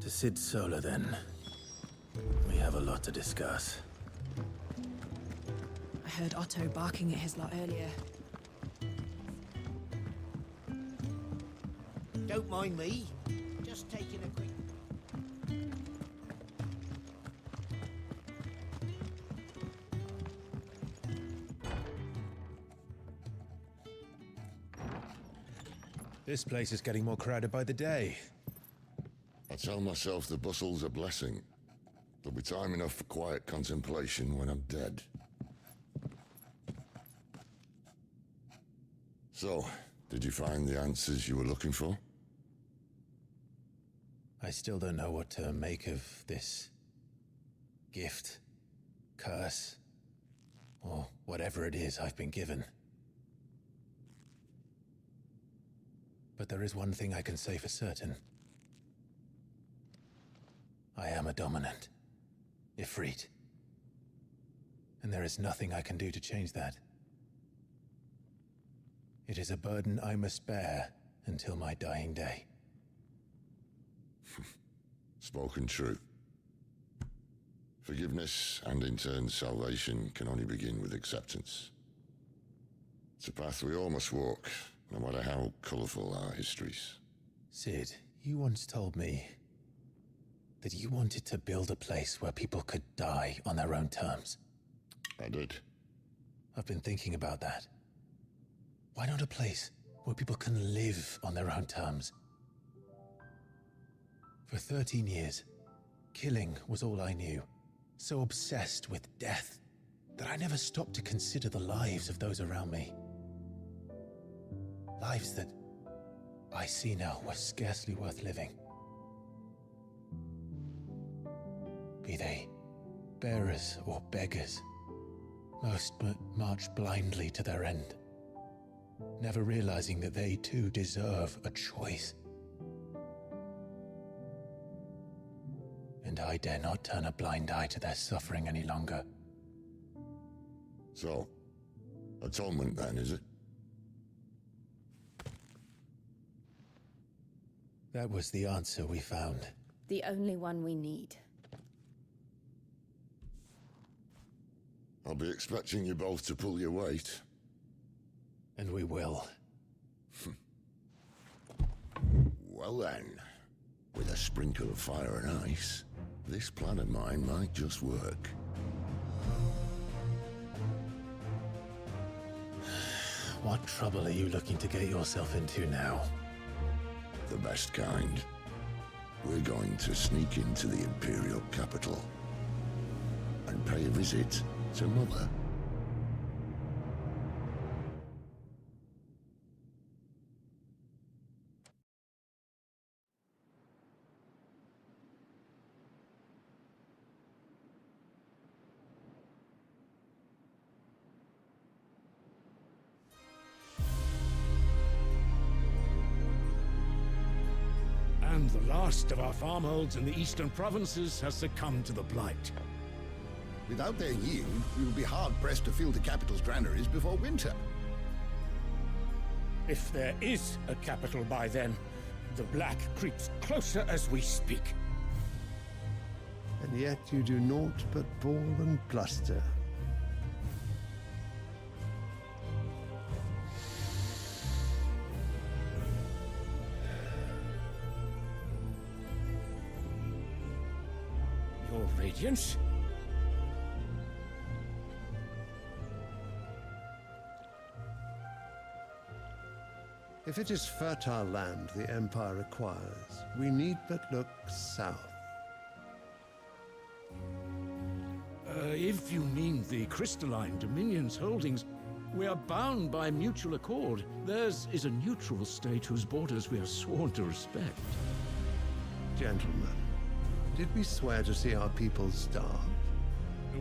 To Sid Solar, then. We have a lot to discuss. I heard Otto barking at his lot earlier. Don't mind me. Just taking a quick... This place is getting more crowded by the day. I tell myself the bustle's a blessing. There'll be time enough for quiet contemplation when I'm dead. So, did you find the answers you were looking for? I still don't know what to make of this gift, curse, or whatever it is I've been given. But there is one thing I can say for certain. I am a dominant, Ifrit. And there is nothing I can do to change that. It is a burden I must bear until my dying day. Spoken true. Forgiveness, and in turn salvation, can only begin with acceptance. It's a path we all must walk, no matter how colourful our histories. Sid, you once told me that you wanted to build a place where people could die on their own terms. I did. I've been thinking about that. Why not a place where people can live on their own terms? For 13 years, killing was all I knew. So obsessed with death that I never stopped to consider the lives of those around me. Lives that I see now were scarcely worth living. Be they bearers or beggars, most march blindly to their end, never realizing that they too deserve a choice. And I dare not turn a blind eye to their suffering any longer. So, atonement then, is it? That was the answer we found. The only one we need. I'll be expecting you both to pull your weight. And we will. Well then, with a sprinkle of fire and ice, this plan of mine might just work. What trouble are you looking to get yourself into now? The best kind. We're going to sneak into the Imperial capital and pay a visit to Mother. And the last of our farmholds in the eastern provinces has succumbed to the blight. Without their yield, we will be hard-pressed to fill the capital's granaries before winter. If there is a capital by then, the black creeps closer as we speak. And yet you do naught but bawl and bluster. Your Radiance? If it is fertile land the Empire requires, we need but look south. If you mean the crystalline Dominion's holdings, we are bound by mutual accord. Theirs is a neutral state whose borders we are sworn to respect. Gentlemen, did we swear to see our people starve?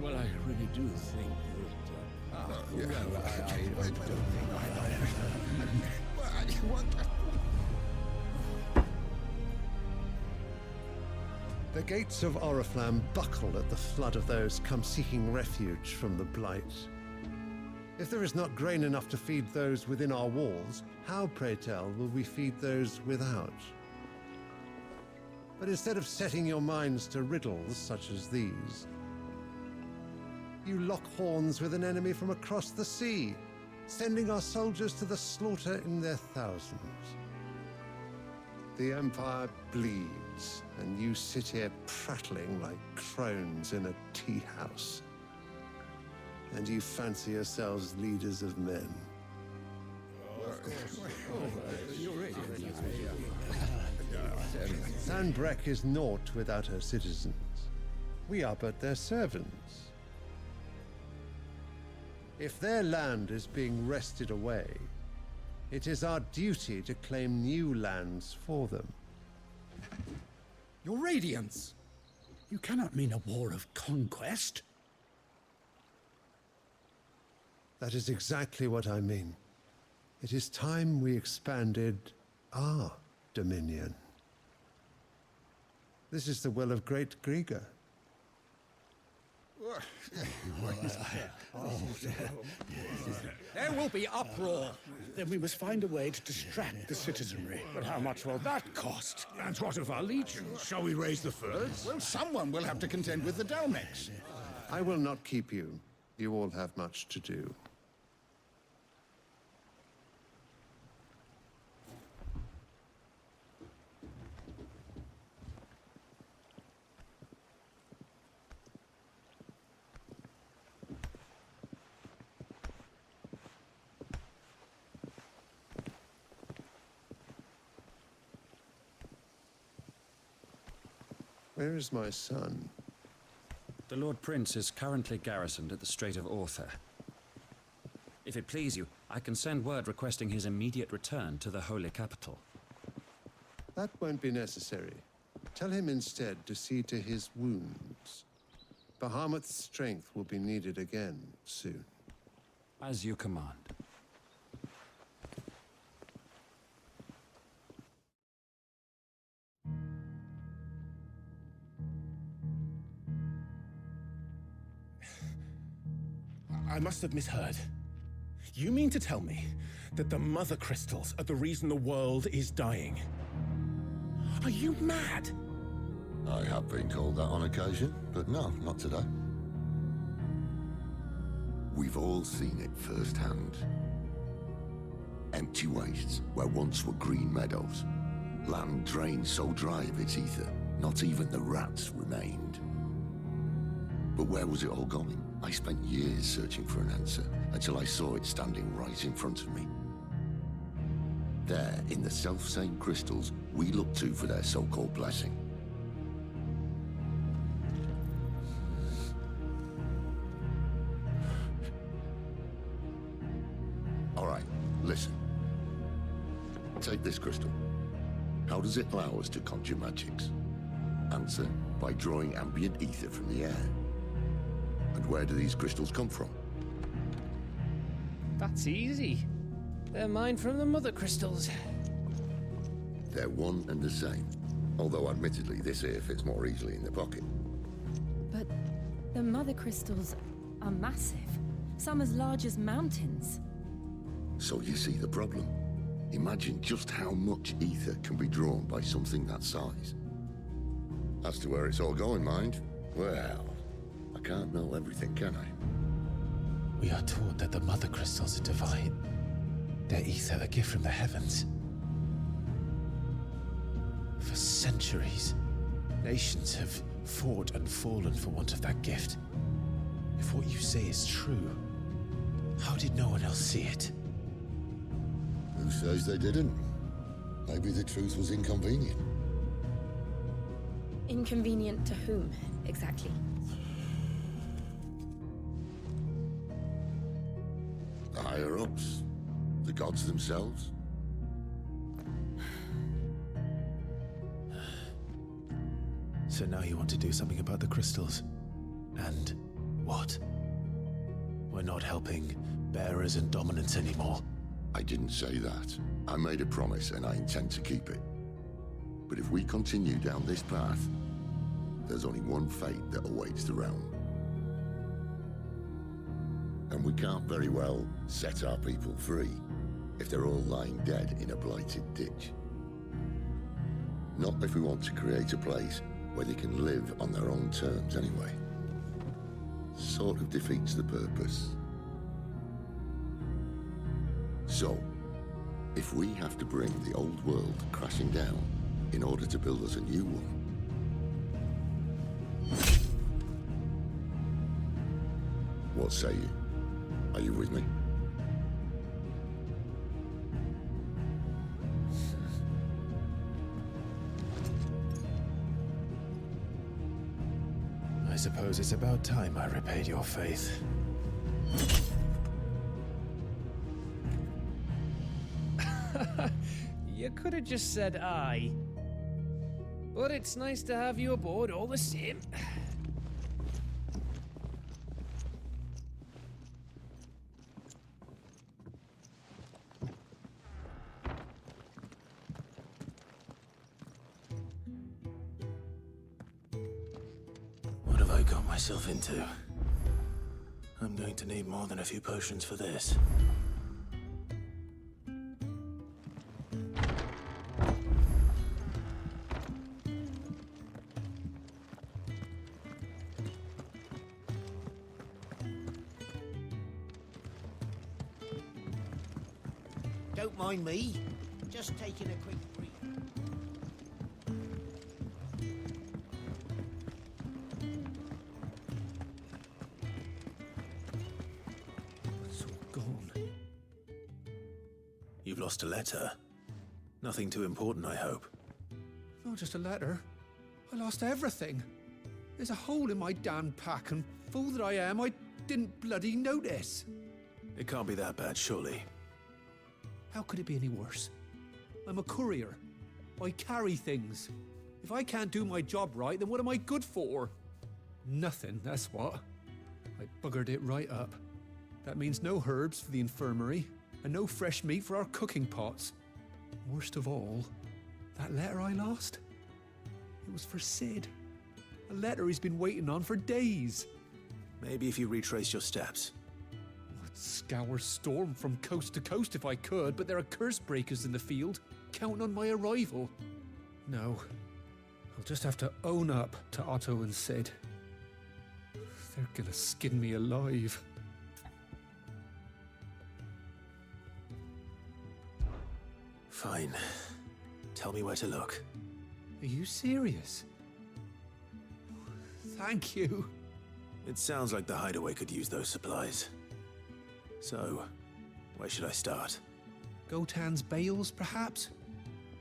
Well, I really do think that... I don't think The gates of Oriflamme buckle at the flood of those come seeking refuge from the blight. If there is not grain enough to feed those within our walls, how, pray tell, will we feed those without? But instead of setting your minds to riddles such as these, you lock horns with an enemy from across the sea, sending our soldiers to the slaughter in their thousands. The Empire bleeds, and you sit here prattling like crones in a tea house. And you fancy yourselves leaders of men. Sanbreque is naught without her citizens. We are but their servants. If their land is being wrested away, it is our duty to claim new lands for them. Your Radiance! You cannot mean a war of conquest. That is exactly what I mean. It is time we expanded our dominion. This is the will of great Grieger. There will be uproar. Then we must find a way to distract the citizenry. But how much will that cost? And what of our legions? Shall we raise the furs? Well, someone will have to contend with the Dalmex. I will not keep you. You all have much to do. Where is my son? The Lord Prince is currently garrisoned at the Strait of Arthur. If it please you, I can send word requesting his immediate return to the Holy Capital. That won't be necessary. Tell him instead to see to his wounds. Bahamut's strength will be needed again soon. As you command. I must have misheard. You mean to tell me that the Mother Crystals are the reason the world is dying? Are you mad? I have been called that on occasion, but no, not today. We've all seen it firsthand. Empty wastes where once were green meadows. Land drained so dry of its ether, not even the rats remained. But where was it all going? I spent years searching for an answer, until I saw it standing right in front of me. There, in the self-same crystals we look to for their so-called blessing. All right, listen. Take this crystal. How does it allow us to conjure magics? Answer, by drawing ambient ether from the air. And where do these crystals come from? That's easy. They're mine from the Mother Crystals. They're one and the same. Although admittedly, this here fits more easily in the pocket. But the Mother Crystals are massive. Some as large as mountains. So you see the problem. Imagine just how much ether can be drawn by something that size. As to where it's all going, mind, well, I can't know everything, can I? We are taught that the Mother Crystals are divine. Their ether a gift from the heavens. For centuries, nations have fought and fallen for want of that gift. If what you say is true, how did no one else see it? Who says they didn't? Maybe the truth was inconvenient. Inconvenient to whom, exactly? The higher-ups? The gods themselves? So now you want to do something about the crystals. And what? We're not helping bearers and dominants anymore. I didn't say that. I made a promise and I intend to keep it. But if we continue down this path, there's only one fate that awaits the realm. And we can't very well set our people free if they're all lying dead in a blighted ditch. Not if we want to create a place where they can live on their own terms anyway. Sort of defeats the purpose. So, if we have to bring the old world crashing down in order to build us a new one, what say you? Are you with me? I suppose it's about time I repaid your faith. You could have just said aye. But it's nice to have you aboard all the same. What have I got myself into? I'm going to need more than a few potions for this. Don't mind me. Just taking a quick breathe. It's all gone. You've lost a letter. Nothing too important, I hope. Not just a letter. I lost everything. There's a hole in my damn pack, and fool that I am, I didn't bloody notice. It can't be that bad, surely. How could it be any worse? I'm a courier. I carry things. If I can't do my job right, then what am I good for? Nothing, that's what. I buggered it right up. That means no herbs for the infirmary, and no fresh meat for our cooking pots. Worst of all, that letter I lost? It was for Sid. A letter he's been waiting on for days. Maybe if you retrace your steps. I'd scour Storm from coast to coast if I could, but there are curse breakers in the field, counting on my arrival. No, I'll just have to own up to Otto and Sid. They're gonna skin me alive. Fine. Tell me where to look. Are you serious? Thank you. It sounds like the hideaway could use those supplies. So, where should I start? Gotan's bales, perhaps?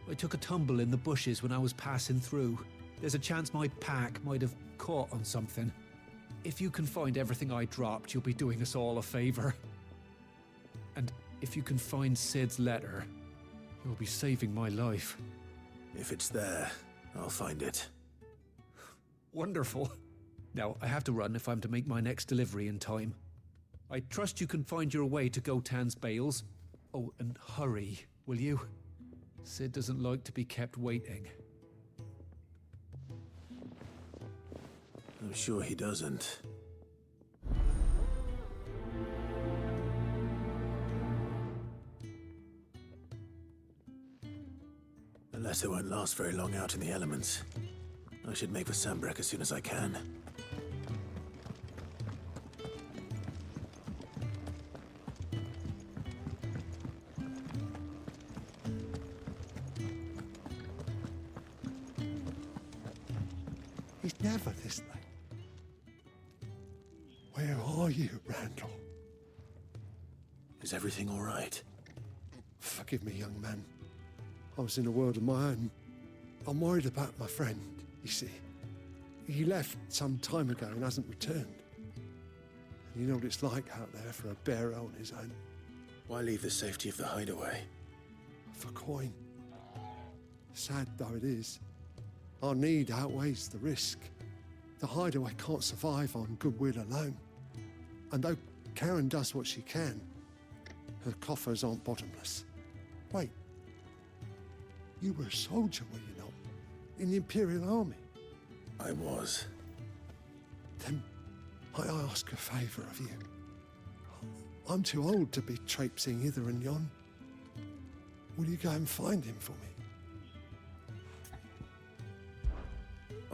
I took a tumble in the bushes when I was passing through. There's a chance my pack might have caught on something. If you can find everything I dropped, you'll be doing us all a favor. And if you can find Sid's letter, you'll be saving my life. If it's there, I'll find it. Wonderful. Now, I have to run if I'm to make my next delivery in time. I trust you can find your way to Gotan's bales. Oh, and hurry, will you? Sid doesn't like to be kept waiting. I'm sure he doesn't. The letter won't last very long out in the elements. I should make for Sambrek as soon as I can. He's never this late. Where are you, Randall? Is everything all right? Forgive me, young man. I was in a world of my own. I'm worried about my friend, you see. He left some time ago and hasn't returned. And you know what it's like out there for a bearer on his own. Why leave the safety of the hideaway? For coin. Sad though it is, our need outweighs the risk. The hideaway can't survive on goodwill alone. And though Karen does what she can, her coffers aren't bottomless. Wait. You were a soldier, were you not? In the Imperial Army? I was. Then might I ask a favour of you? I'm too old to be traipsing hither and yon. Will you go and find him for me?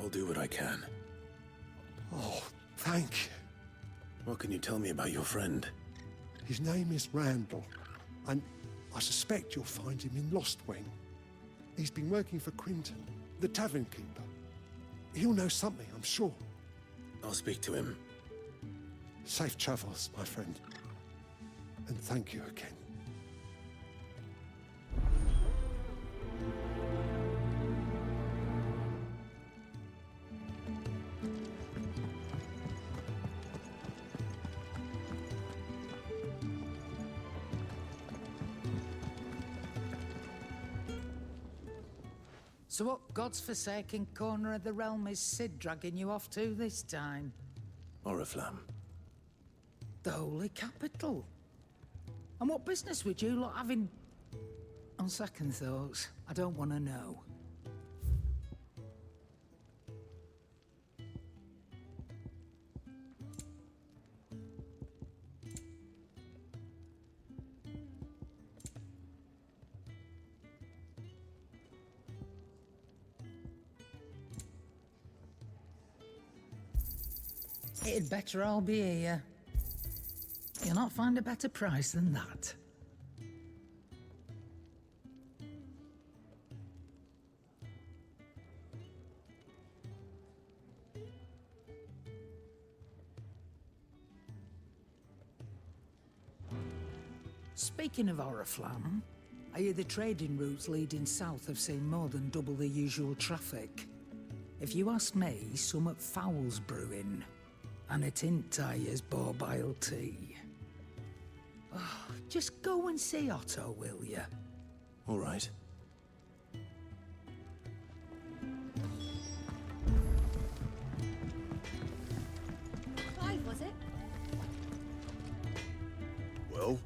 I'll do what I can. Oh, thank you. What can you tell me about your friend? His name is Randall, and I suspect you'll find him in Lost Wing. He's been working for Quinton, the tavern keeper. He'll know something, I'm sure. I'll speak to him. Safe travels, my friend. And thank you again. So what God's forsaken corner of the realm is Sid dragging you off to this time? Oriflamme. The Holy Capital. And what business would you lot have in... On second thoughts, I don't want to know. It'd better all be here. You'll not find a better price than that. Speaking of Oriflamme, I hear the trading routes leading south have seen more than double the usual traffic. If you ask me, summat foul's brewing. And it ain't Tyre's borbile tea. Oh, just go and see Otto, will you? All right. Clive, was it? Well?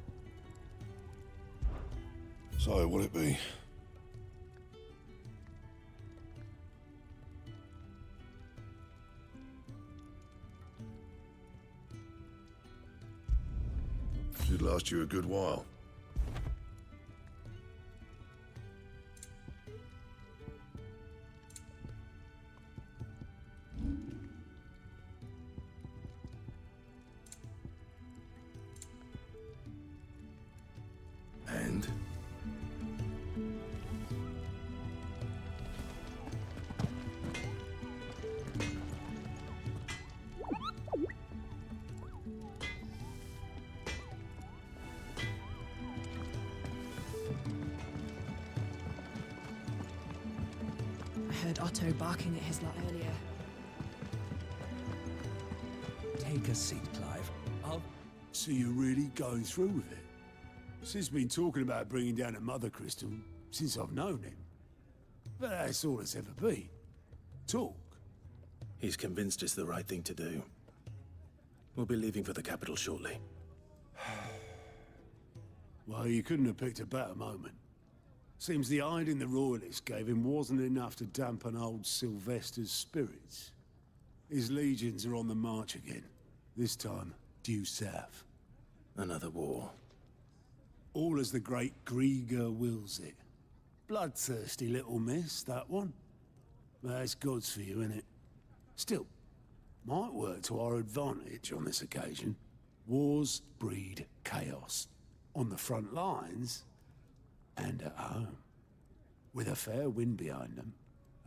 So, what'll it be? Should last you a good while. And? I heard Otto barking at his lot earlier. Take a seat, Clive. I'll... So you're really going through with it? Sid's been talking about bringing down a mother crystal since I've known him. But that's all it's ever been. Talk. He's convinced it's the right thing to do. We'll be leaving for the capital shortly. Well, you couldn't have picked a better moment. Seems the hiding the Royalists gave him wasn't enough to dampen old Sylvester's spirits. His legions are on the march again. This time, due south. Another war. All as the great Grieger wills it. Bloodthirsty little miss, that one. That's God's for you, innit? Still, might work to our advantage on this occasion. Wars breed chaos. On the front lines, and at home. With a fair wind behind them,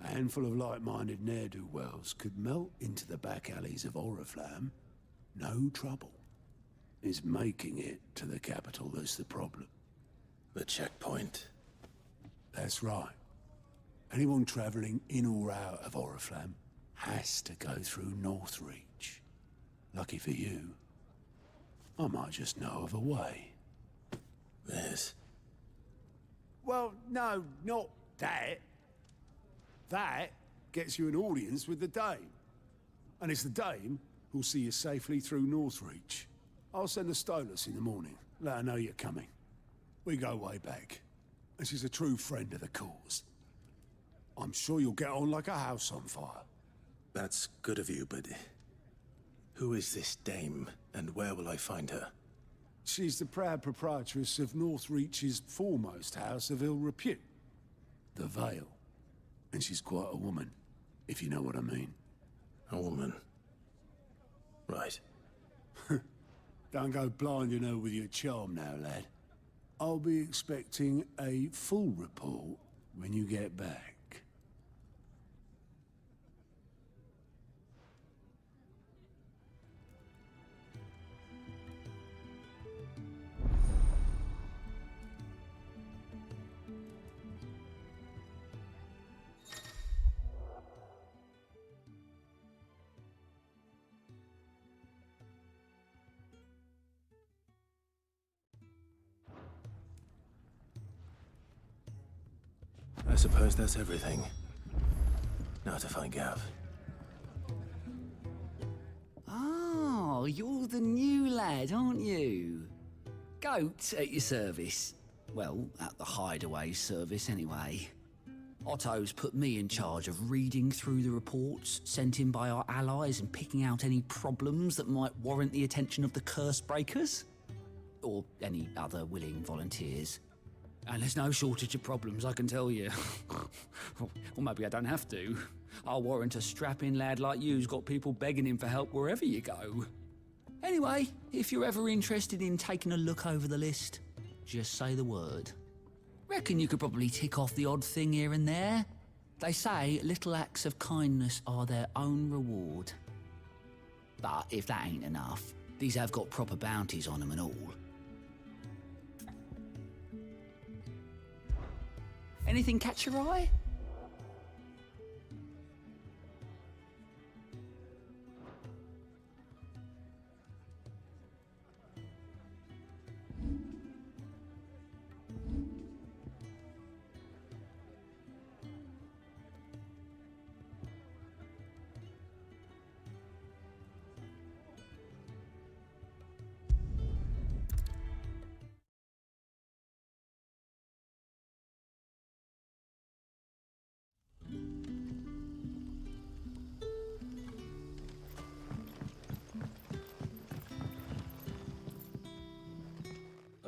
a handful of like-minded ne'er-do-wells could melt into the back alleys of Oriflamme. No trouble. It's making it to the capital that's the problem. The checkpoint. That's right. Anyone travelling in or out of Oriflamme has to go through Northreach. Lucky for you, I might just know of a way. Yes. Well, no, not that. That gets you an audience with the Dame. And it's the Dame who'll see you safely through Northreach. I'll send the Stolas in the morning, let her know you're coming. We go way back, and she's a true friend of the cause. I'm sure you'll get on like a house on fire. That's good of you, but... who is this dame, and where will I find her? She's the proud proprietress of Northreach's foremost house of ill repute, the Vale. And she's quite a woman. if you know what I mean. A woman. Right. Don't go blinding her with your charm now, lad. I'll be expecting a full report when you get back. I suppose that's everything. Now to find Gav. Oh, you're the new lad, aren't you? Goat at your service. Well, at the hideaway service, anyway. Otto's put me in charge of reading through the reports sent in by our allies and picking out any problems that might warrant the attention of the curse breakers. Or any other willing volunteers. And there's no shortage of problems, I can tell you. Or maybe I don't have to. I'll warrant a strapping lad like you's got people begging him for help wherever you go. Anyway, if you're ever interested in taking a look over the list, just say the word. Reckon you could probably tick off the odd thing here and there. They say little acts of kindness are their own reward. But if that ain't enough, these have got proper bounties on them and all. Anything catch your eye?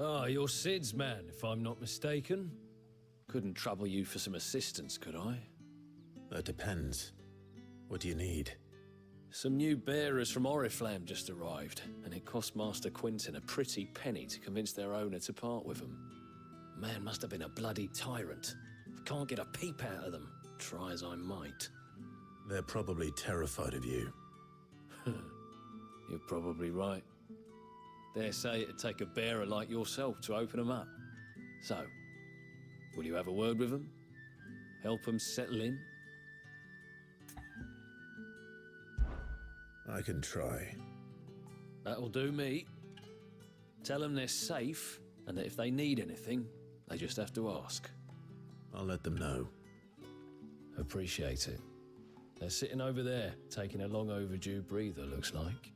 Ah, you're Sid's man, if I'm not mistaken. Couldn't trouble you for some assistance, could I? That depends. What do you need? Some new bearers from Oriflamme just arrived, and it cost Master Quinton a pretty penny to convince their owner to part with them. Man must have been a bloody tyrant. I can't get a peep out of them, try as I might. They're probably terrified of you. You're probably right. Dare say it'd take a bearer like yourself to open them up. So, will you have a word with them? Help them settle in? I can try. That'll do me. Tell them they're safe, and that if they need anything, they just have to ask. I'll let them know. Appreciate it. They're sitting over there, taking a long overdue breather, looks like.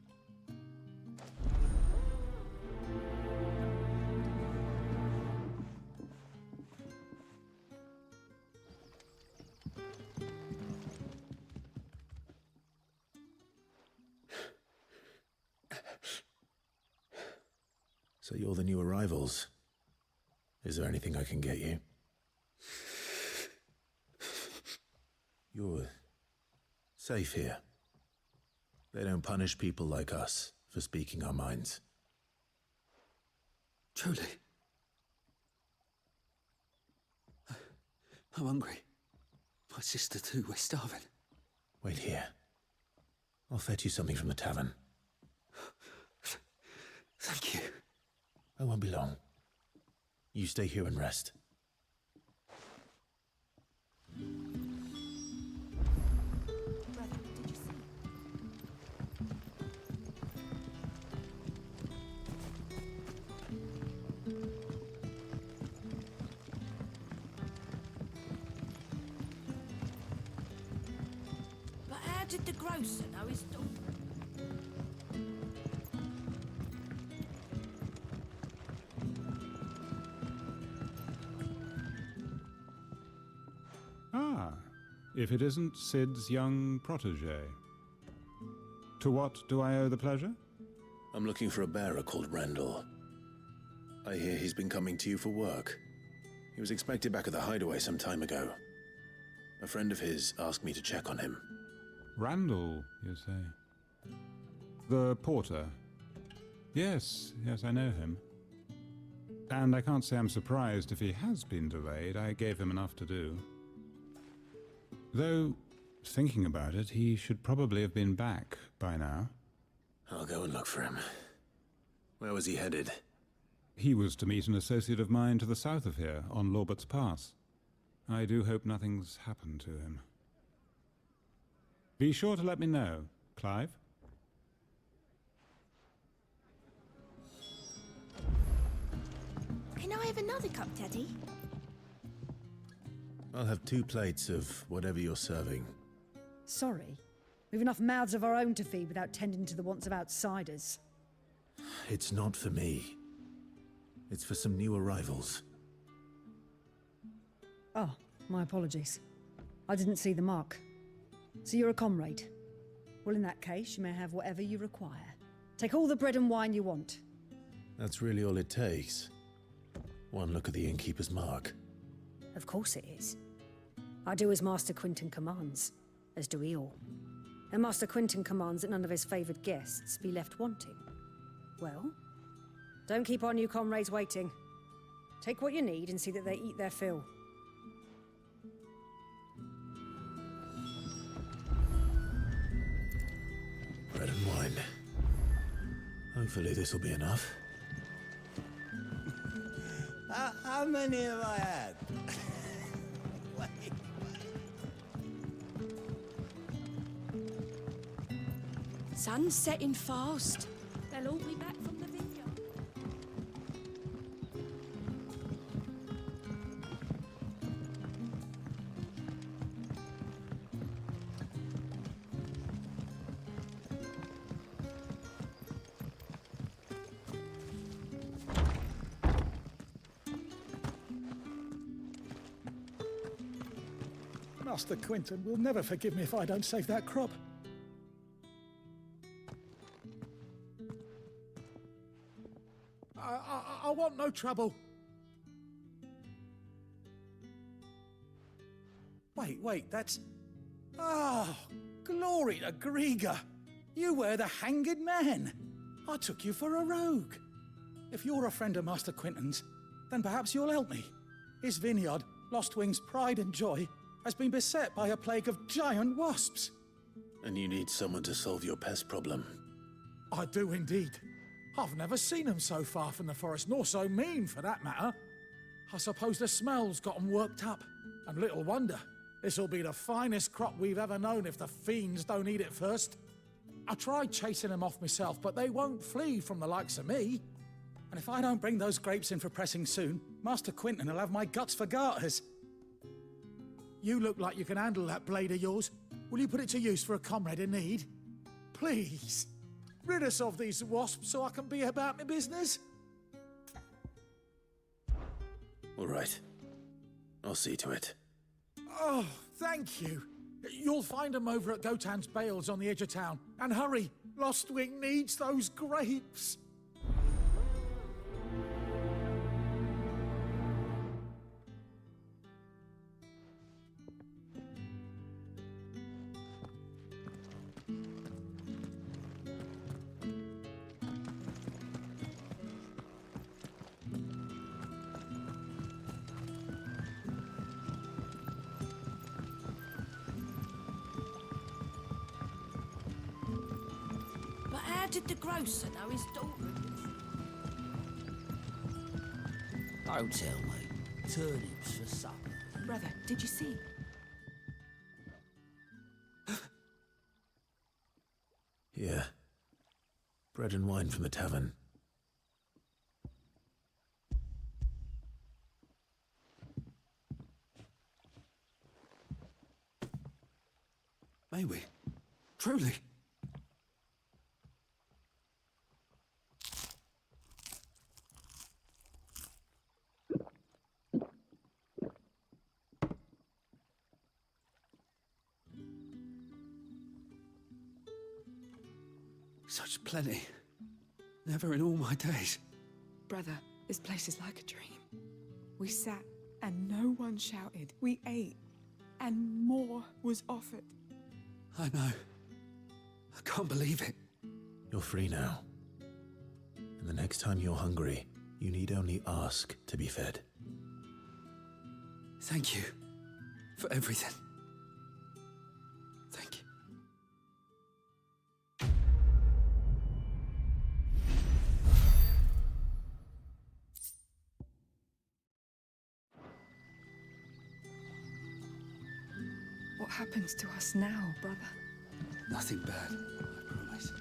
So you're the new arrivals. Is there anything I can get you? You're safe here. They don't punish people like us for speaking our minds. Truly. I'm hungry. My sister too, we're starving. Wait here. I'll fetch you something from the tavern. Thank you. I won't be long. You stay here and rest. But how did the grocer know his daughter? Ah, if it isn't Sid's young protege. To what do I owe the pleasure? I'm looking for a bearer called Randall. I hear he's been coming to you for work. He was expected back at the hideaway some time ago. A friend of his asked me to check on him. Randall, you say? The porter? Yes, I know him. And I can't say I'm surprised if he has been delayed. I gave him enough to do. Though, thinking about it, he should probably have been back by now. I'll go and look for him. Where was he headed? He was to meet an associate of mine to the south of here, on Lorbert's Pass. I do hope nothing's happened to him. Be sure to let me know, Clive. Can I have another cup, Daddy? I'll have 2 plates of whatever you're serving. Sorry. We've enough mouths of our own to feed without tending to the wants of outsiders. It's not for me. It's for some new arrivals. Oh, my apologies. I didn't see the mark. So you're a comrade. Well, in that case, you may have whatever you require. Take all the bread and wine you want. That's really all it takes. One look at the innkeeper's mark. Of course it is. I do as Master Quinton commands, as do we all. And Master Quinton commands that none of his favoured guests be left wanting. Well, don't keep our new comrades waiting. Take what you need and see that they eat their fill. Bread and wine. Hopefully this will be enough. How many have I had? Sun's setting fast. They'll all be back from the vineyard. Master Quinton will never forgive me if I don't save that crop. I want no trouble. Wait, that's... Oh, glory to Grieger. You were the hanged man. I took you for a rogue. If you're a friend of Master Quinton's, then perhaps you'll help me. His vineyard, Lostwing's pride and joy, has been beset by a plague of giant wasps. And you need someone to solve your pest problem. I do indeed. I've never seen them so far from the forest, nor so mean, for that matter. I suppose the smell's got 'em worked up. And little wonder. This'll be the finest crop we've ever known if the fiends don't eat it first. I tried chasing them off myself, but they won't flee from the likes of me. And if I don't bring those grapes in for pressing soon, Master Quinton will have my guts for garters. You look like you can handle that blade of yours. Will you put it to use for a comrade in need? Please. Rid us of these wasps so I can be about my business. All right. I'll see to it. Oh, thank you. You'll find them over at Gotan's Bales on the edge of town. And hurry, Lostwing needs those grapes. But how did the grocer know his daughter? Don't tell me. Turnips for supper. Brother, did you see? Yeah. Bread and wine from the tavern. May we? Truly? Such plenty. Never in all my days. Brother, this place is like a dream. We sat and no one shouted. We ate And more was offered. I know. I can't believe it. You're free now. And the next time you're hungry, you need only ask to be fed. Thank you for everything. Thank you. What happens to us now, brother? Nothing bad, I promise.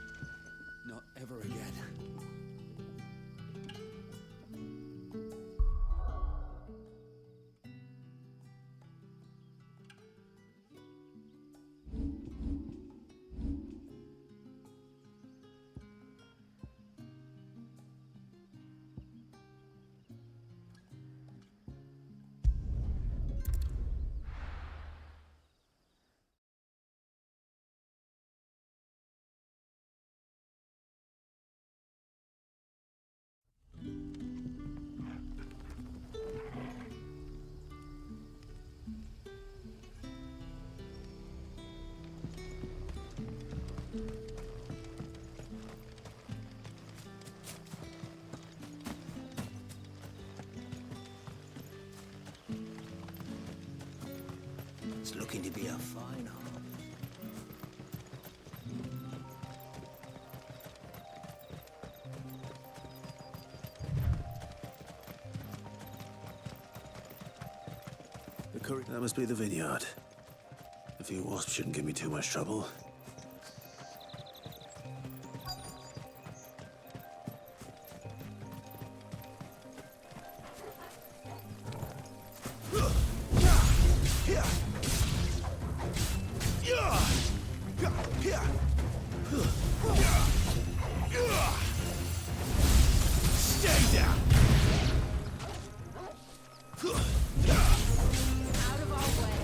Not ever again. It's looking to be a fine harvest. That must be the vineyard. A few wasps shouldn't give me too much trouble. Stay down! Out of our way.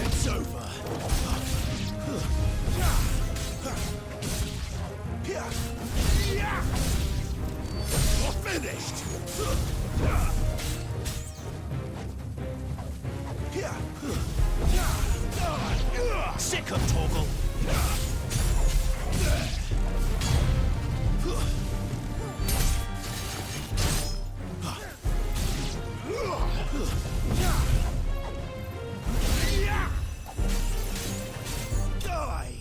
It's over. You're finished! Sick of Torgal! Die!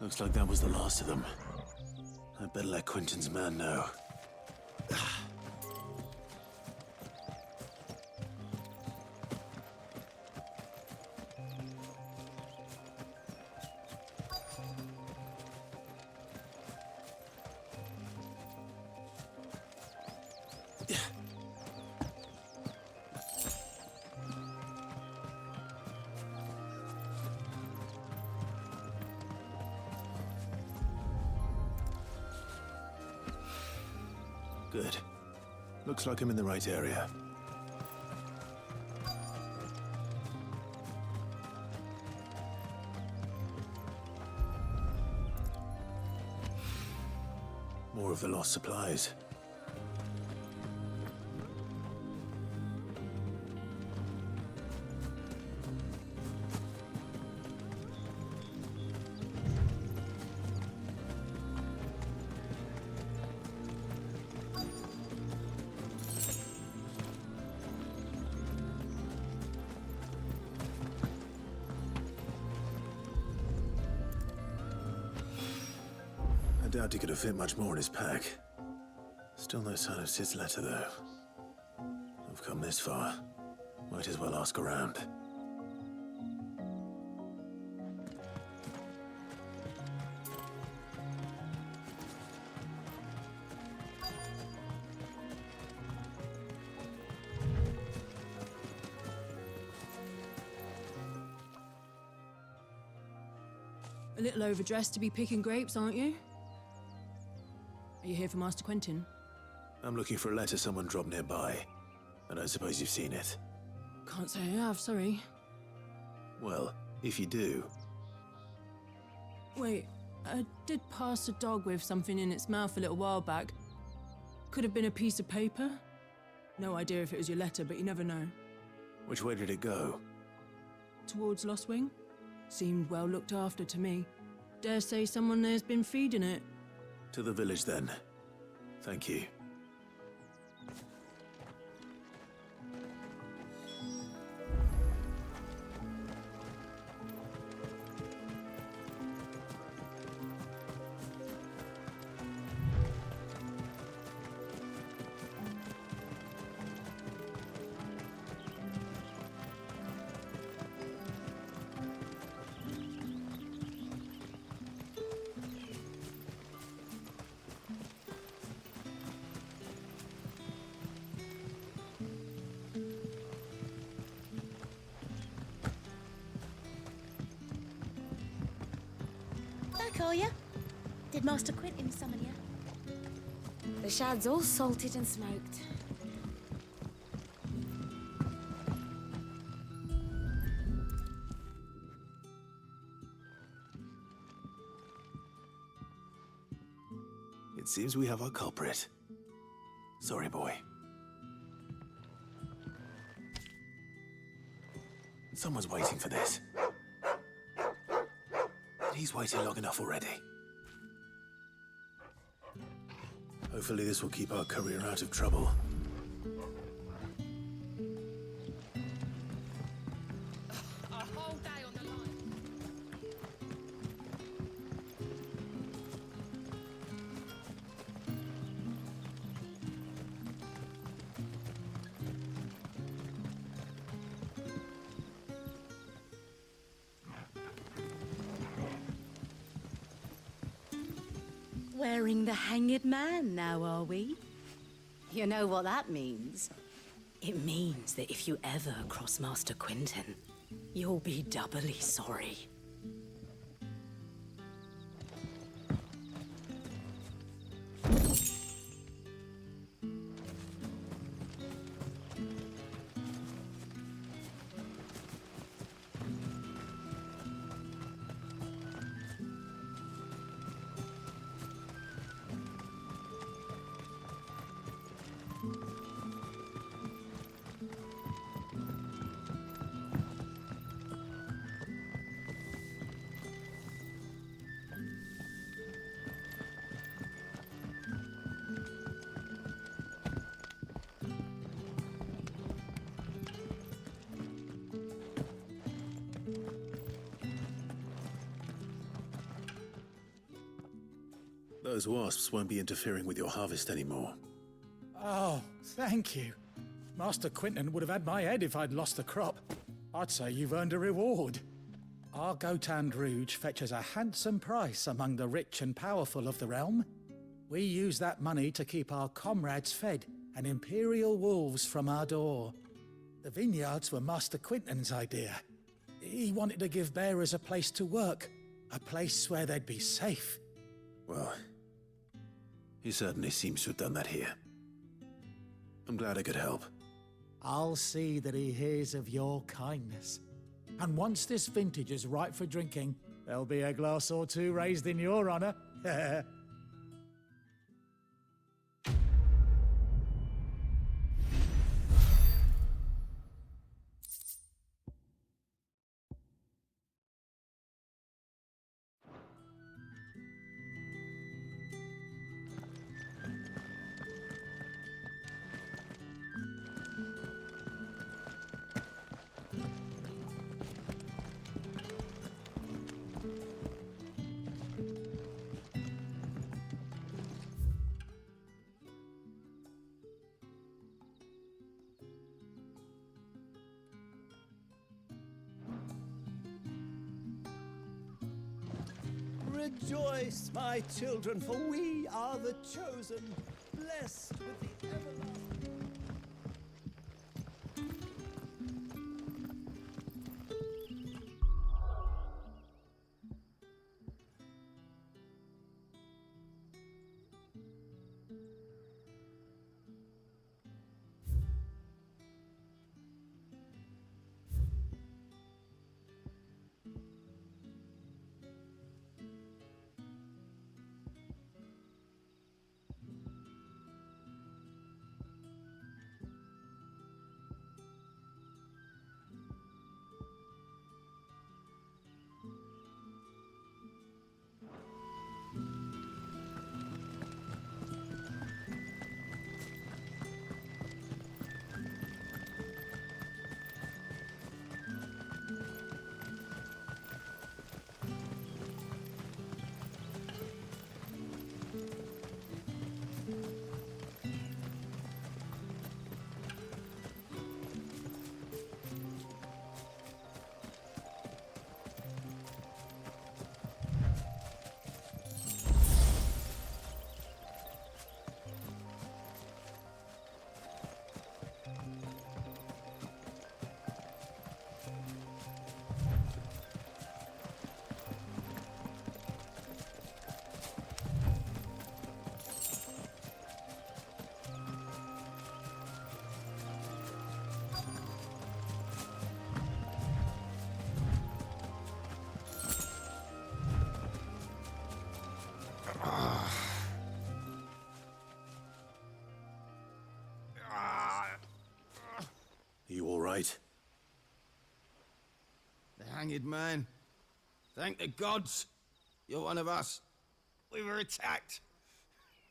Looks like that was the last of them. I'd better let Quentin's man know. Good. Looks like I'm in the right area. More of the lost supplies. I doubt he could have fit much more in his pack. Still no sign of Sid's letter, though. I've come this far. Might as well ask around. A little overdressed to be picking grapes, aren't you? Are you here for Master Quentin? I'm looking for a letter someone dropped nearby. I don't suppose you've seen it. Can't say I have, sorry. Well, if you do, Wait, I did pass a dog with something in its mouth a little while back. Could have been a piece of paper. No idea if it was your letter, but you never know. Which way did it go? Towards Lost Wing? Seemed well looked after to me. Dare say someone there's been feeding it. To the village, then. Thank you. Back, are ya? Did Master Quentin summon ya? The shad's all salted and smoked. It seems we have our culprit. Sorry, boy. Someone's waiting for this. He's waited long enough already. Hopefully this will keep our career out of trouble. Wearing the hanged man now, are we? You know what that means? It means that if you ever cross Master Quentin, you'll be doubly sorry. Those wasps won't be interfering with your harvest anymore. Oh, thank you. Master Quentin would have had my head if I'd lost the crop. I'd say you've earned a reward. Our Gotand Rouge fetches a handsome price among the rich and powerful of the realm. We use that money to keep our comrades fed and imperial wolves from our door. The vineyards were Master Quentin's idea. He wanted to give bearers a place to work, a place where they'd be safe. Well, he certainly seems to have done that here. I'm glad I could help. I'll see that he hears of your kindness. And once this vintage is ripe for drinking, there'll be a glass or two raised in your honor. Rejoice, my children, for we are the chosen, blessed with the everlasting. You all right? The hanged man. Thank the gods. You're one of us. We were attacked.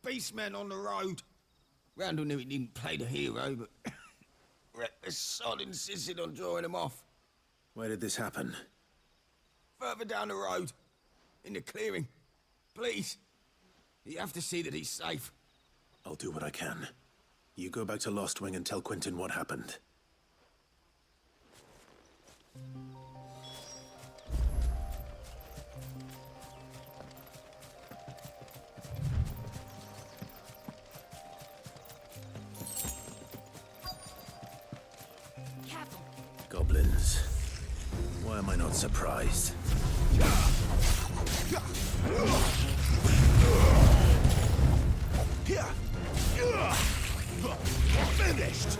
Beastmen on the road. Randall knew he didn't play the hero, but reckless sod insisted on drawing him off. Where did this happen? Further down the road. In the clearing. Please. You have to see that he's safe. I'll do what I can. You go back to Lost Wing and tell Quentin what happened. Goblins. Why am I not surprised? Finished!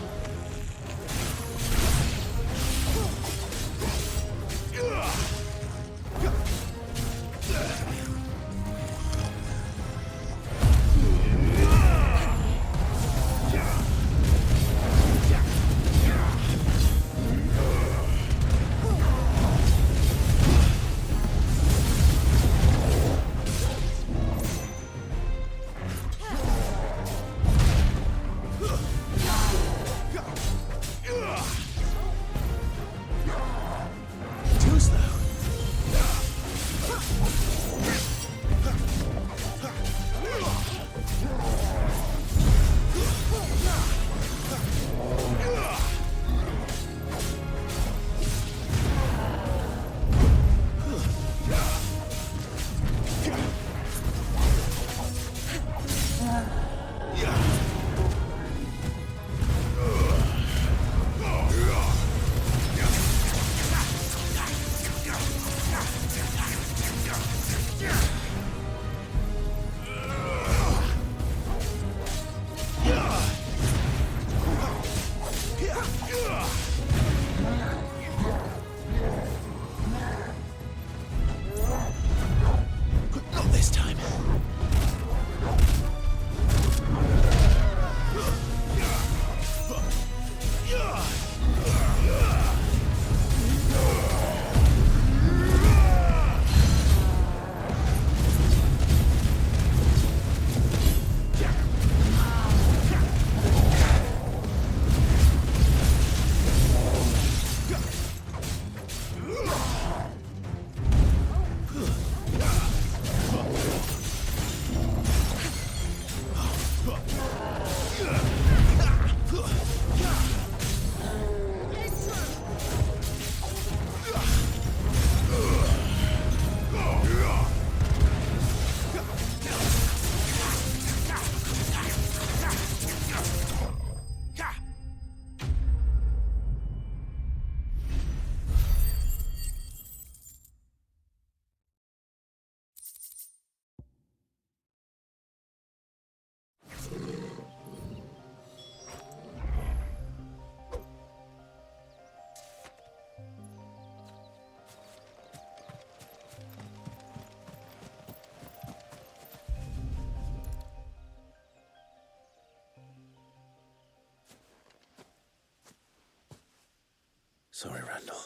Sorry, Randall.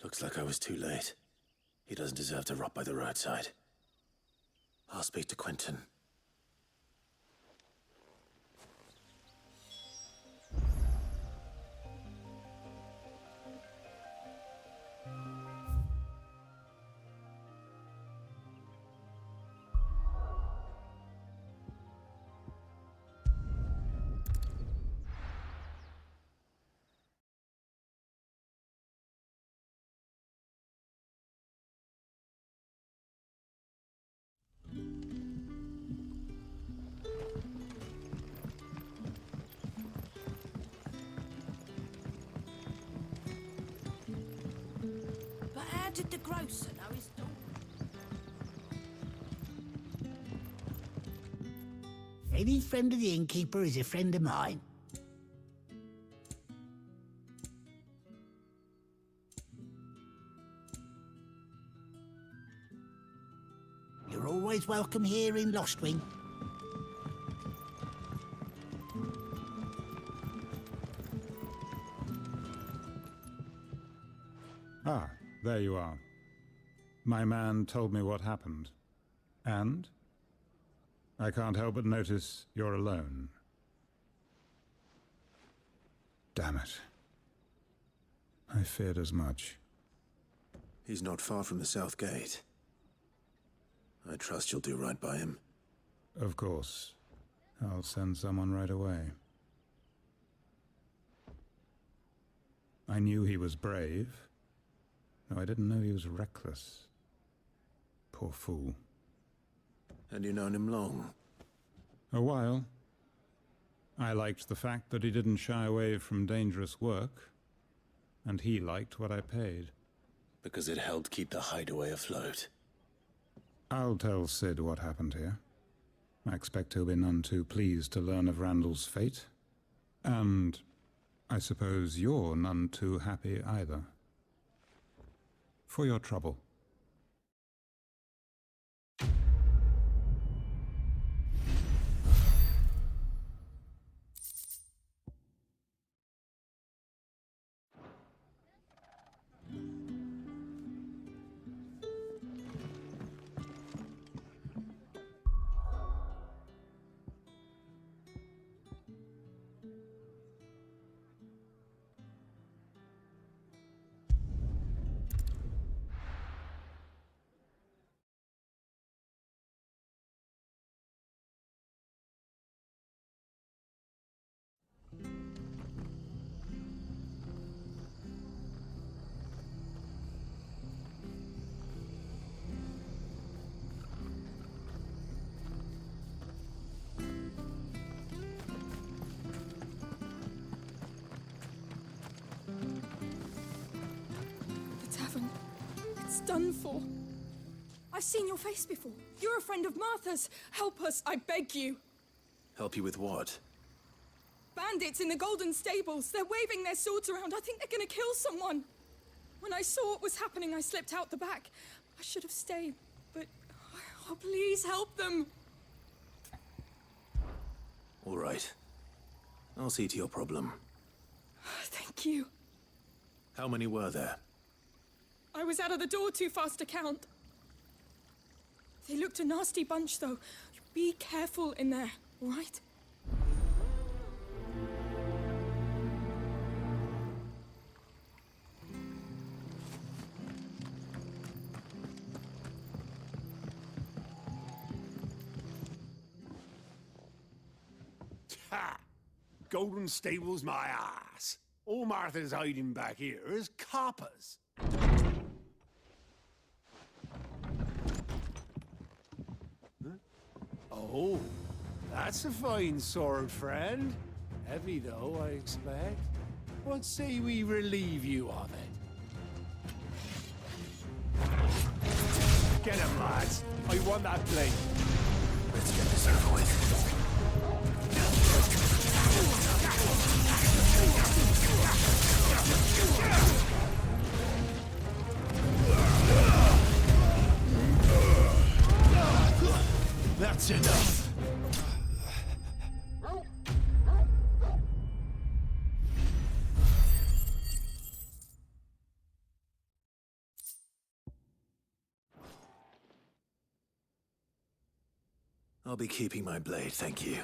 Looks like I was too late. He doesn't deserve to rot by the roadside. I'll speak to Quentin. But how did the grocer know his daughter? Any friend of the innkeeper is a friend of mine. You're all always welcome here in Lostwing. Ah, there you are. My man told me what happened. And? I can't help but notice you're alone. Damn it. I feared as much. He's not far from the South Gate. I trust you'll do right by him. Of course. I'll send someone right away. I knew he was brave. No, I didn't know he was reckless. Poor fool. And you known him long? A while. I liked the fact that he didn't shy away from dangerous work, and he liked what I paid. Because it helped keep the hideaway afloat. I'll tell Sid what happened here. I expect he'll be none too pleased to learn of Randall's fate. And I suppose you're none too happy either. For your trouble. Done for. I've seen your face before. You're a friend of Martha's. Help us, I beg you. Help you with what? Bandits in the Golden Stables. They're waving their swords around. I think they're gonna kill someone. When I saw what was happening, I slipped out the back. I should have stayed, but... Oh, please help them. All right. I'll see to your problem. Thank you. How many were there? I was out of the door too fast to count. They looked a nasty bunch, though. Be careful in there, all right? Ha! Golden Stables my ass. All Martha's hiding back here is coppers. Oh, that's a fine sword, friend. Heavy, though, I expect. What say we relieve you of it? Get him, lads. I want that blade. Let's get this over with. That's enough. I'll be keeping my blade, thank you.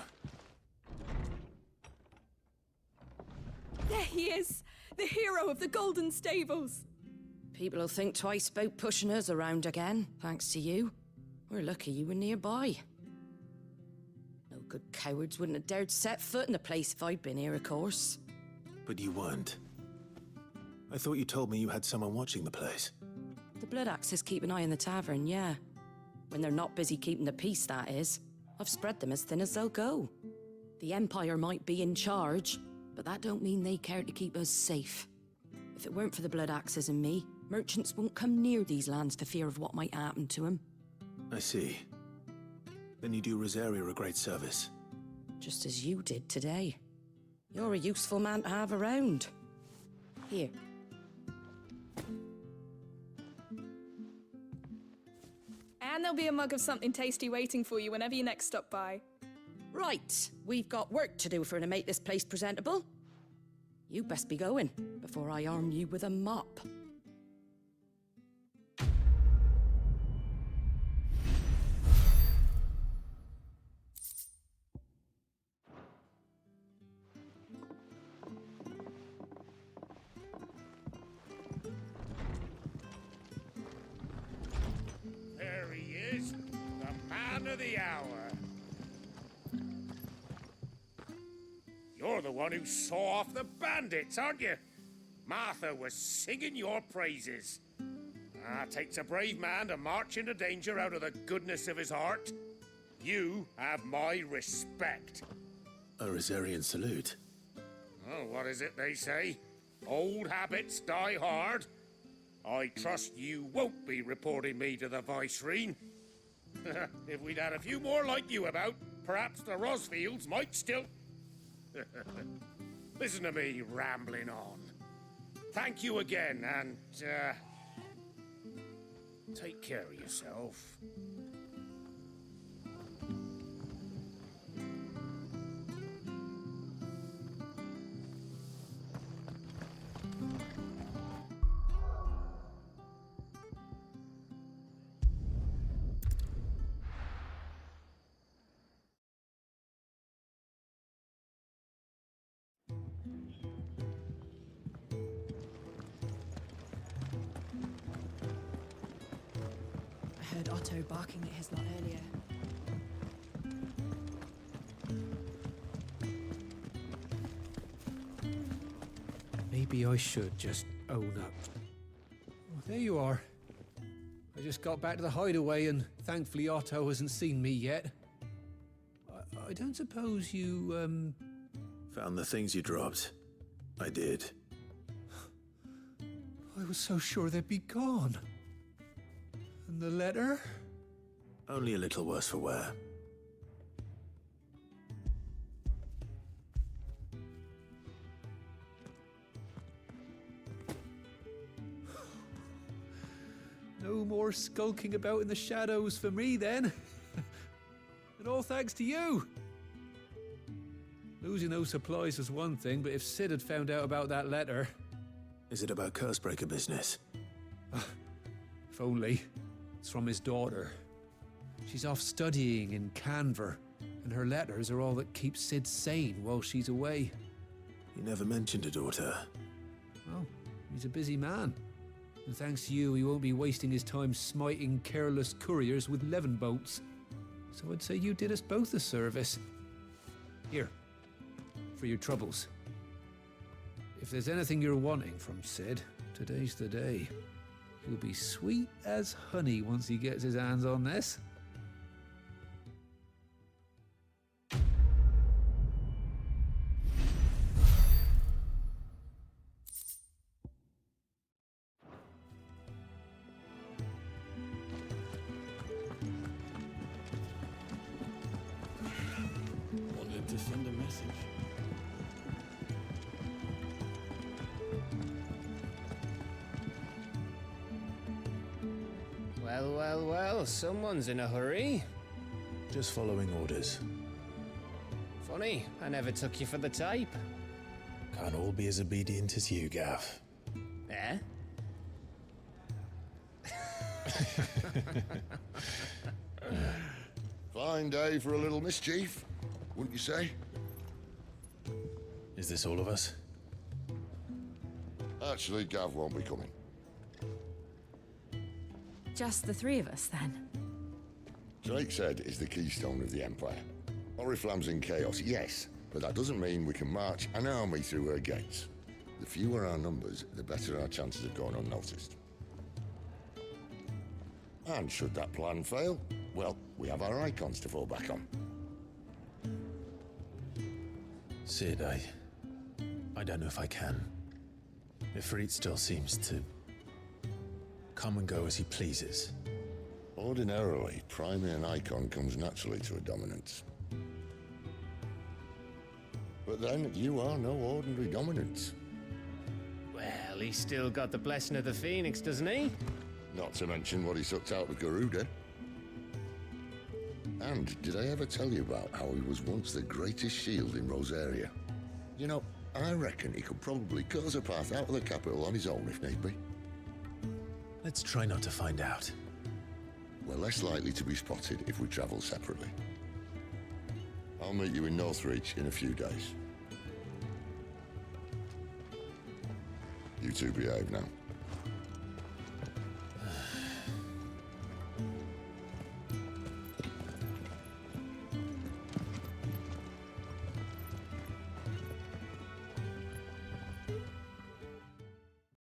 There he is! The hero of the Golden Stables! People will think twice about pushing us around again, thanks to you. We're lucky you were nearby. No good cowards wouldn't have dared set foot in the place if I'd been here, of course. But you weren't. I thought you told me you had someone watching the place. The Blood Axes keep an eye on the tavern, yeah. When they're not busy keeping the peace, that is. I've spread them as thin as they'll go. The Empire might be in charge, but that don't mean they care to keep us safe. If it weren't for the Blood Axes and me, merchants won't come near these lands for fear of what might happen to them. I see. Then you do Rosaria a great service. Just as you did today. You're a useful man to have around. Here. And there'll be a mug of something tasty waiting for you whenever you next stop by. Right, we've got work to do for to make this place presentable. You best be going before I arm you with a mop. There he is, the man of the hour. You're the one who saw off the bandits, aren't you? Martha was singing your praises. Takes a brave man to march into danger out of the goodness of his heart. You have my respect. A Rosarian salute. Oh, what is it they say? Old habits die hard. I trust you won't be reporting me to the Viceroy. If we'd had a few more like you about, perhaps the Rosfields might still... Listen to me rambling on. Thank you again, and, take care of yourself. I heard Otto barking at his lot earlier. Maybe I should just own up. Oh, there you are. I just got back to the hideaway and thankfully Otto hasn't seen me yet. I don't suppose you, Found the things you dropped. I did. I was so sure they'd be gone. And the letter? Only a little worse for wear. No more skulking about in the shadows for me, then. And all thanks to you. Losing those supplies was one thing, but if Sid had found out about that letter... Is it about Cursebreaker business? If only. It's from his daughter. She's off studying in Canver, and her letters are all that keeps Sid sane while she's away. He never mentioned a daughter. Oh, he's a busy man. And thanks to you, he won't be wasting his time smiting careless couriers with levin bolts. So I'd say you did us both a service. Here, for your troubles. If there's anything you're wanting from Sid, today's the day. He'll be sweet as honey once he gets his hands on this. Wanted to send a message. Well, well, well, someone's in a hurry. Just following orders. Funny, I never took you for the type. Can't all be as obedient as you, Gav. Eh? Fine day for a little mischief, wouldn't you say? Is this all of us? Actually, Gav won't be coming. Just the three of us, then? Drake's Head is the keystone of the Empire. Oriflamme's in chaos, yes, but that doesn't mean we can march an army through her gates. The fewer our numbers, the better our chances of going unnoticed. And should that plan fail, well, we have our icons to fall back on. Sid, I don't know if I can. Ifrit still seems to come and go as he pleases. Ordinarily, priming an icon comes naturally to a dominance. But then, you are no ordinary dominance. Well, he's still got the blessing of the Phoenix, doesn't he? Not to mention what he sucked out of Garuda. And did I ever tell you about how he was once the greatest shield in Rosaria? You know, I reckon he could probably cut us a path out of the capital on his own if need be. Let's try not to find out. We're less likely to be spotted if we travel separately. I'll meet you in Northreach in a few days. You two behave now.